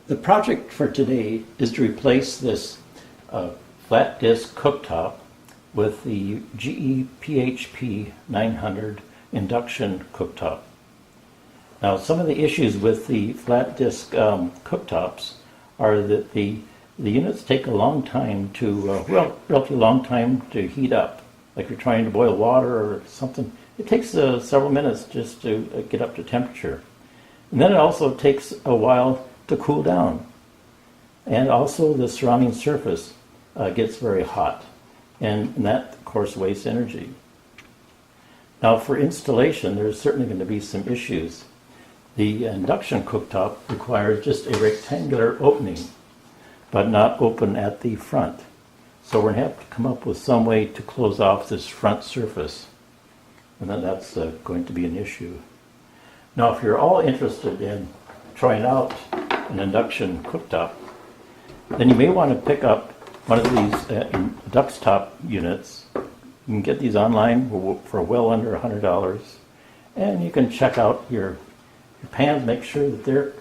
The project for today is to replace this flat disc cooktop with the GE PHP 900 induction cooktop. Now, some of the issues with the flat disc cooktops are that the units take a long time to, relatively long time to heat up. Like you're trying to boil water or something, it takes several minutes just to get up to temperature. And then it also takes a while to cool down. And also the surrounding surface gets very hot. And that, of course, wastes energy. Now, for installation, there's certainly going to be some issues. The induction cooktop requires just a rectangular opening, but not open at the front. So we're going to have to come up with some way to close off this front surface. And then that's going to be an issue. Now, if you're all interested in trying out an induction cooktop, then you may want to pick up one of these Induction units. You can get these online for well under $100, and you can check out your pans, make sure that they're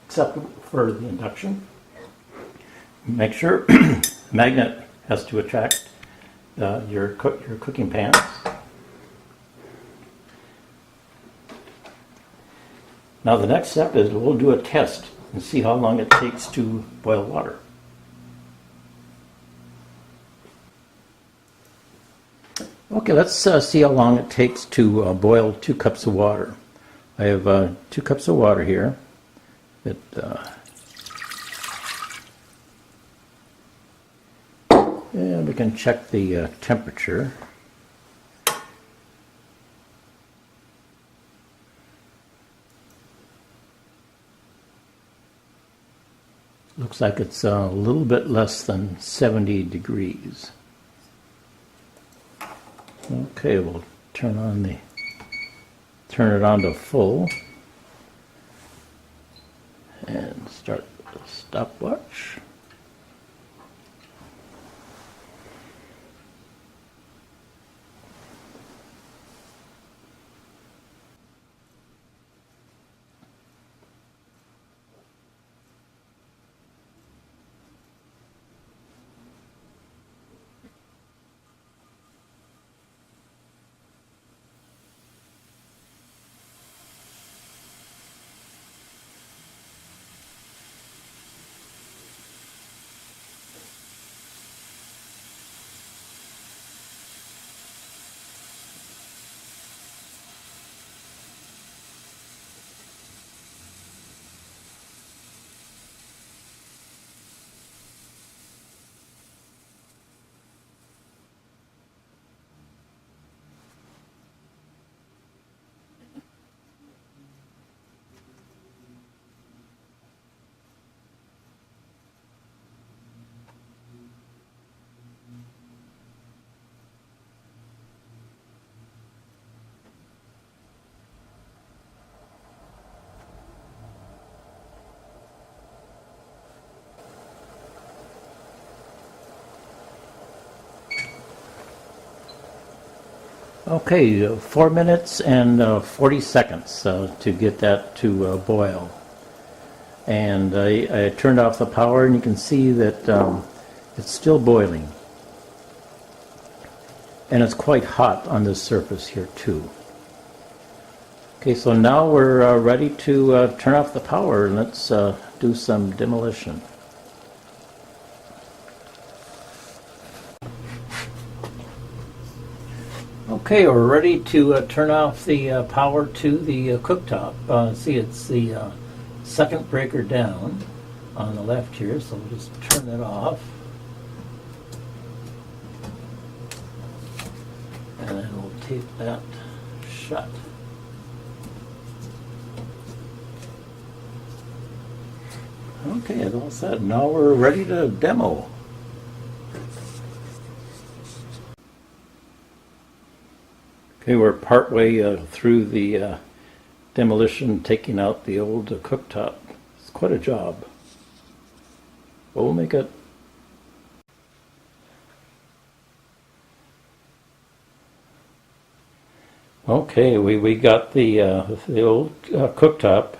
acceptable for the induction. Make sure the magnet has to attract your cooking pans. Now the next step is we'll do a test and see how long it takes to boil water. Okay, let's see how long it takes to boil 2 cups of water. I have 2 cups of water here. And we can check the temperature. Looks like it's a little bit less than 70 degrees. Okay, we'll turn it on to full and start the stopwatch. Okay, 4 minutes and 40 seconds to get that to boil. And I turned off the power, and you can see that it's still boiling. And it's quite hot on this surface here too. Okay, so now we're ready to turn off the power, and let's do some demolition. Okay, we're ready to turn off the power to the cooktop. See, it's the second breaker down on the left here, so we'll just turn it off. And then we'll tape that shut. Okay, it's all set. Now we're ready to demo. Okay, we're partway through the demolition, taking out the old cooktop. It's quite a job. But we'll make it. Okay, we got the old cooktop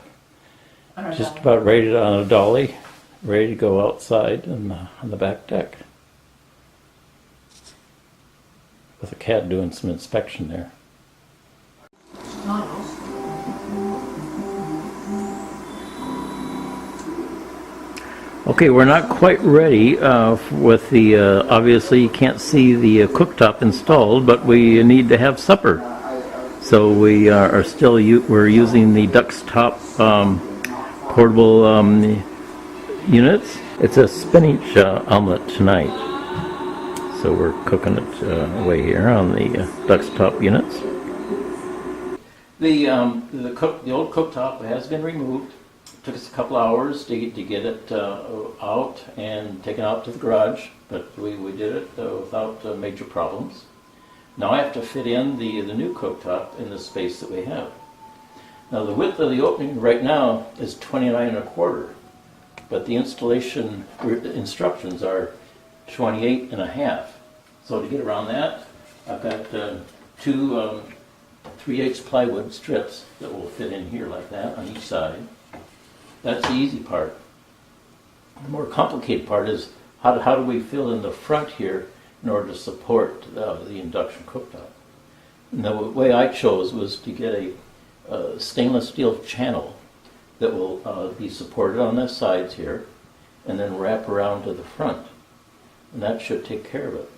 Just about ready to, on a dolly, ready to go outside and on the back deck. With a cat doing some inspection there. Okay, we're not quite ready with the, obviously you can't see the cooktop installed, but we need to have supper. So we are still, we're using the Duxtop portable units. It's a spinach omelet tonight. So we're cooking it away here on the Duxtop units. The old cooktop has been removed. It took us a couple hours to get it out and taken out to the garage, but we did it without major problems. Now I have to fit in the new cooktop in the space that we have. Now the width of the opening right now is 29.25, but the installation instructions are 28.5. So to get around that, I've got two 3/8 plywood strips that will fit in here like that on each side. That's the easy part. The more complicated part is how do we fill in the front here in order to support the induction cooktop. And the way I chose was to get a stainless steel channel that will be supported on the sides here and then wrap around to the front. And that should take care of it.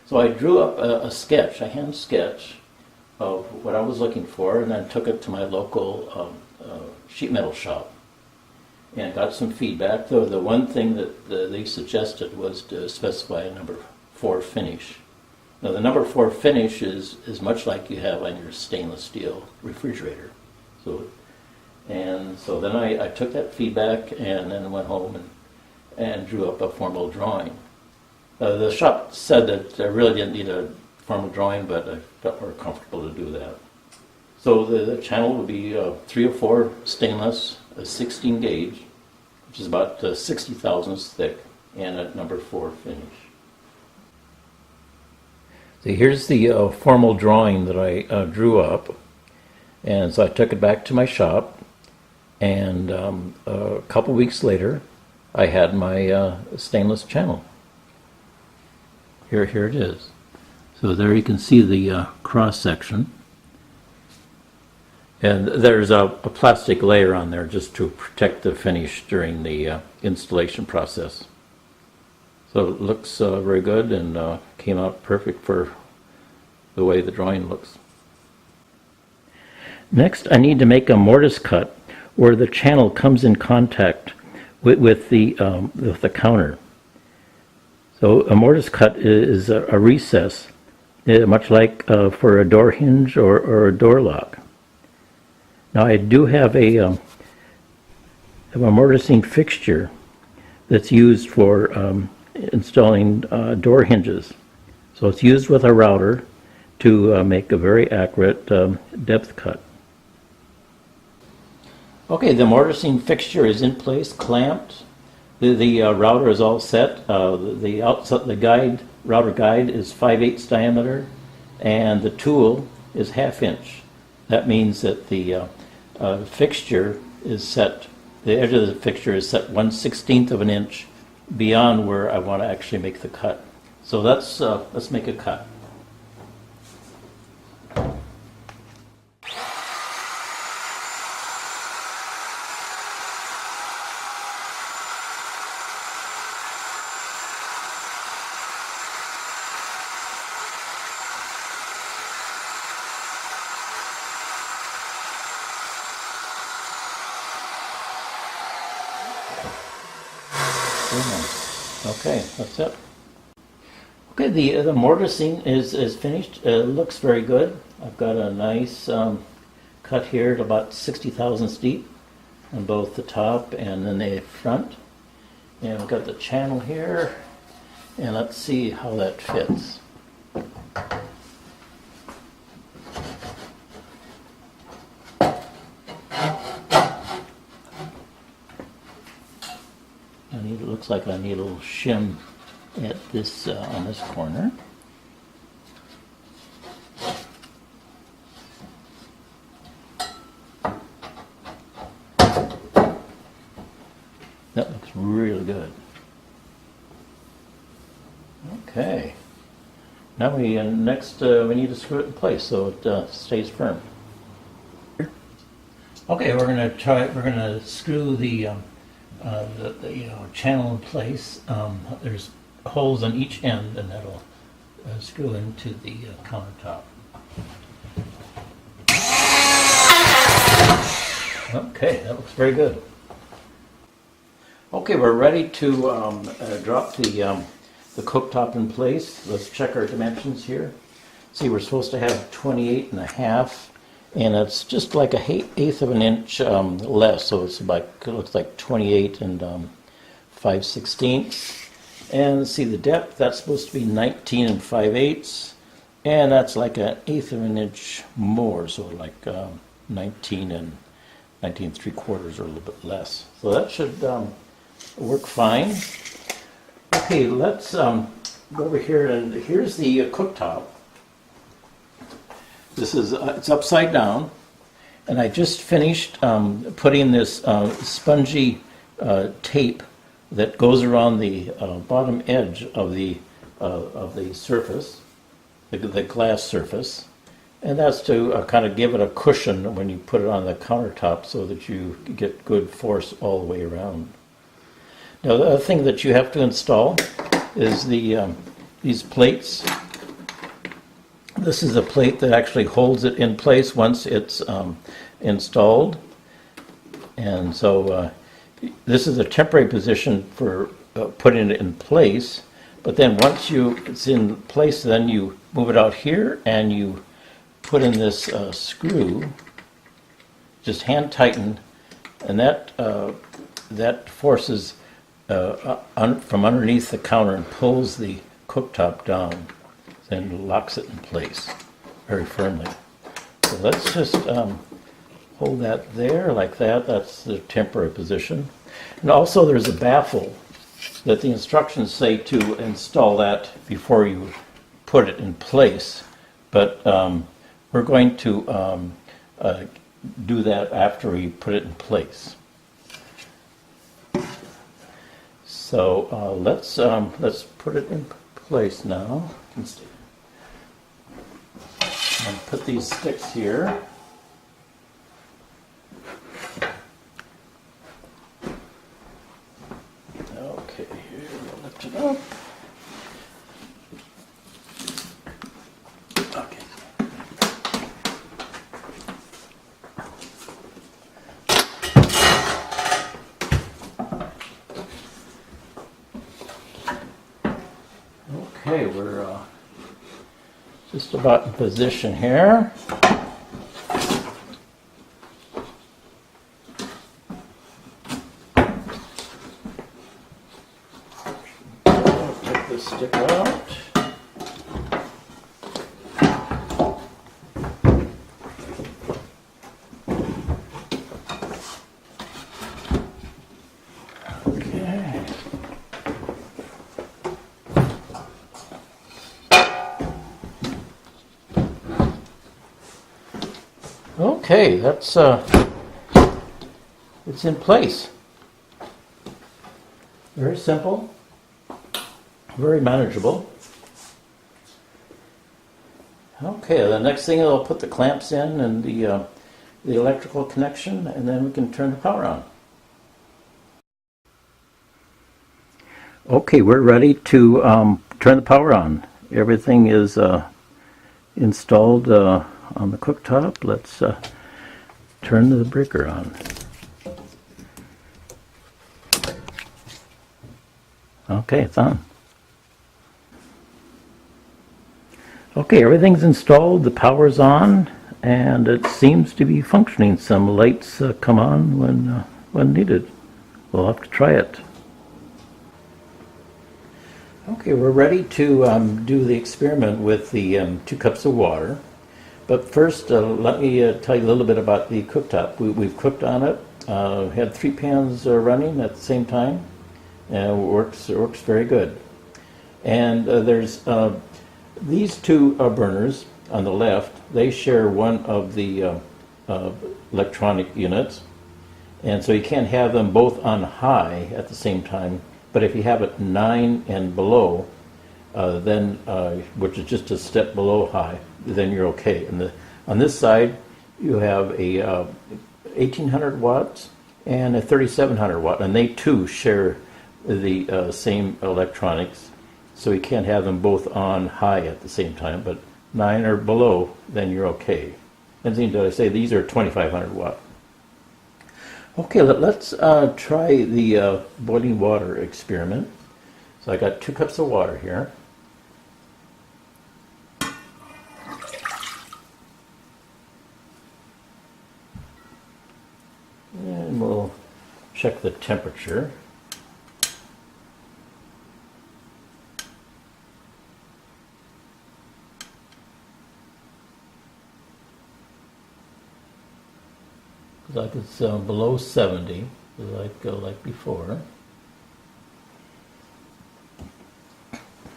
So I drew up a sketch, a hand sketch of what I was looking for, and then took it to my local sheet metal shop and got some feedback. Though the one thing that they suggested was to specify a number 4 finish. Now the number 4 finish is much like you have on your stainless steel refrigerator. So then I took that feedback and then went home and drew up a formal drawing. The shop said that I really didn't need a formal drawing, but I felt more comfortable to do that. So the channel will be 304 stainless, a 16 gauge, which is about 60 thousandths thick, and a number 4 finish. So here's the formal drawing that I drew up, and so I took it back to my shop, and a couple weeks later I had my stainless channel. Here it is. So there you can see the cross section, and there's a plastic layer on there just to protect the finish during the installation process. So it looks very good and came out perfect for the way the drawing looks. Next, I need to make a mortise cut where the channel comes in contact with the counter. So a mortise cut is a recess, much like for a door hinge or a door lock. Now I do have a mortising fixture that's used for installing door hinges. So it's used with a router to make a very accurate depth cut. Okay, the mortising fixture is in place, clamped. The router is all set. The router guide is 5/8 diameter, and the tool is 1/2 inch. That means that the fixture is set. The edge of the fixture is set 1/16 of an inch beyond where I want to actually make the cut. So let's make a cut. Okay, that's it. Okay, the mortising is finished. It looks very good. I've got a nice cut here at about 60 thousandths deep on both the top and then the front. And we've got the channel here, and let's see how that fits. It looks like I need a little shim at this on this corner. That looks really good. Okay. Now we next we need to screw it in place so it stays firm. Okay, we're going to try. We're going to screw the channel in place. There's holes on each end, and that'll screw into the countertop. Okay, that looks very good. Okay, we're ready to drop the cooktop in place. Let's check our dimensions here. See, we're supposed to have 28.5. And it's just like a eighth of an inch less, so it's like, it looks like 28 and 5/16. And see the depth, that's supposed to be 19 and 5/8, and that's like an eighth of an inch more, so like 19 and 19 3/4 or a little bit less. So that should work fine. Okay, let's go over here, and here's the cooktop. This is it's upside down, and I just finished putting this spongy tape that goes around the bottom edge of the surface, the glass surface, and that's to kind of give it a cushion when you put it on the countertop, so that you get good force all the way around. Now, the other thing that you have to install is these plates. This is a plate that actually holds it in place once it's installed. And so this is a temporary position for putting it in place. But then once it's in place, then you move it out here and you put in this screw, just hand tighten, and that forces from underneath the counter and pulls the cooktop down and locks it in place very firmly. So let's just hold that there like that. That's the temporary position. And also there's a baffle that the instructions say to install that before you put it in place. But we're going to do that after we put it in place. So let's put it in place now. And put these sticks here. Okay, here we'll lift it up. Okay. Okay, we're just about in position here. Get this stick out. Okay. Okay, that's it's in place. Very simple, very manageable. Okay, the next thing I'll put the clamps in and the electrical connection, and then we can turn the power on. Okay, we're ready to turn the power on. Everything is installed on the cooktop. Let's turn the breaker on. Okay, it's on. Okay, everything's installed, the power's on, and it seems to be functioning. Some lights come on when needed. We'll have to try it. Okay, we're ready to do the experiment with the 2 cups of water. But first, let me tell you a little bit about the cooktop. We've cooked on it, had 3 pans running at the same time, and it works very good. And there's these 2 burners on the left. They share one of the electronic units, And so you can't have them both on high at the same time, but if you have it 9 and below, then which is just a step below high, then you're okay. And on this side, you have a 1800 watts and a 3700 watt, and they too share the same electronics. So you can't have them both on high at the same time, but 9 or below, then you're okay. And then did I say these are 2500 watt? Okay, let's try the boiling water experiment. So I got 2 cups of water here. And we'll check the temperature. Like it's below 70, like before.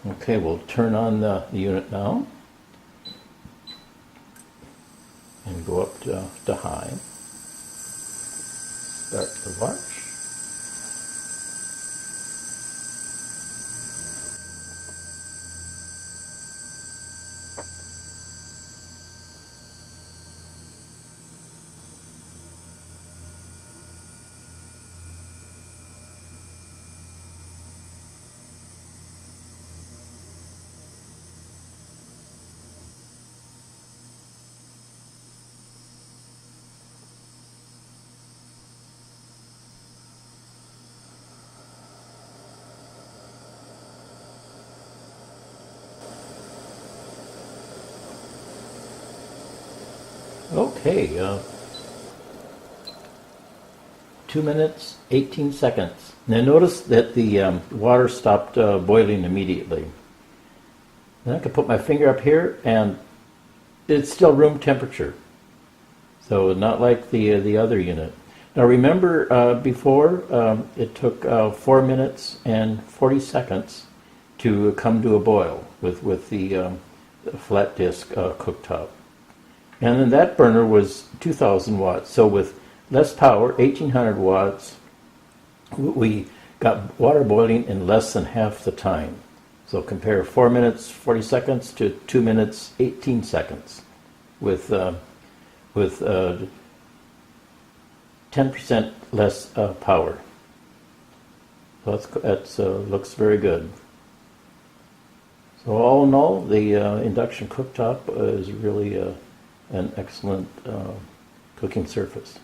Okay, we'll turn on the unit now and go up to high. Start the watch. Okay, 2 minutes, 18 seconds. Now notice that the water stopped boiling immediately. Then I can put my finger up here and it's still room temperature. So not like the other unit. Now remember before it took 4 minutes and 40 seconds to come to a boil with the flat disk cooktop. And then that burner was 2000 watts. So with less power, 1800 watts, we got water boiling in less than half the time. So compare 4 minutes, 40 seconds to 2 minutes, 18 seconds with 10% less power. So that's looks very good. So all in all, the induction cooktop is really an excellent cooking surface.